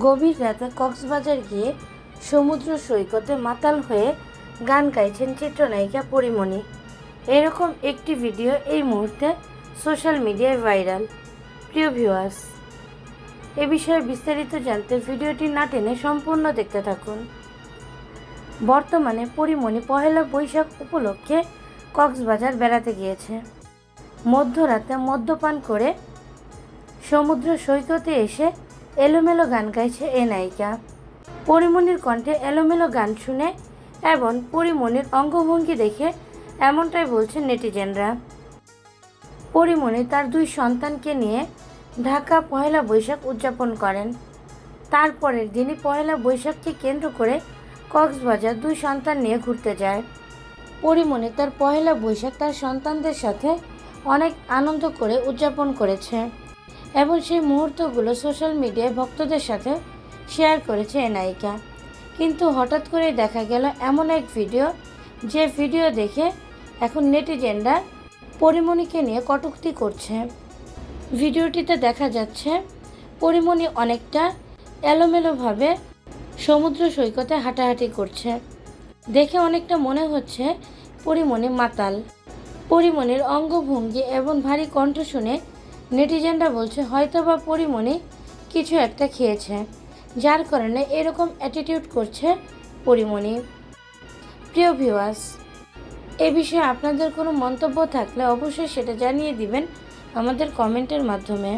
গভীর রাতে কক্সবাজার গিয়ে সমুদ্র সৈকতে মাতাল হয়ে গান গাইছেন চিত্রনায়িকা পরীমণি। এরকম একটি ভিডিও এই মুহূর্তে সোশ্যাল মিডিয়ায় ভাইরাল। প্রিয় ভিউয়ার্স, এ বিষয়ে বিস্তারিত জানতে ভিডিওটি না টেনে সম্পূর্ণ দেখতে থাকুন। বর্তমানে পরীমণি পহেলা বৈশাখ উপলক্ষে কক্সবাজার বেড়াতে গিয়েছে। মধ্যরাতে মদ্যপান করে সমুদ্র সৈকতে এসে এলোমেলো গান গাইছে এ নায়িকা। পরীমণির কণ্ঠে এলোমেলো গান শুনে এবং পরীমণির অঙ্গভঙ্গি দেখে এমনটাই বলছেন নেটিজেনরা। পরীমণি তার 2 সন্তানকে নিয়ে ঢাকা পহেলা বৈশাখ উদযাপন করেন। তারপরের দিনই পহেলা বৈশাখকে কেন্দ্র করে কক্সবাজার 2 সন্তান নিয়ে ঘুরতে যায়। পরীমণি তার পহেলা বৈশাখ তার সন্তানদের সাথে অনেক আনন্দ করে উদযাপন করেছে এবং সেই মুহূর্তগুলো সোশ্যাল মিডিয়ায় ভক্তদের সাথে শেয়ার করেছে এ নায়িকা। কিন্তু হঠাৎ করে দেখা গেল এমন এক ভিডিও, যে ভিডিও দেখে এখন নেটিজেনরা পরীমণিকে নিয়ে কটূক্তি করছে। ভিডিওটিতে দেখা যাচ্ছে পরীমণি অনেকটা এলোমেলোভাবে সমুদ্র সৈকতে হাঁটাহাঁটি করছে। দেখে অনেকটা মনে হচ্ছে পরীমণি মাতাল। পরীমণির অঙ্গভঙ্গি এবং ভারী কণ্ঠ শুনে নেটিজেনরা বলছে হয়তোবা পরীমণি কিছু একটা খেয়েছে, যার কারণে এরকম অ্যাটিটিউড করছে পরীমণি। প্রিয় ভিউয়ার্স, এ বিষয়ে আপনাদের কোনো মন্তব্য থাকলে অবশ্যই সেটা জানিয়ে দিবেন আমাদের কমেন্টের মাধ্যমে।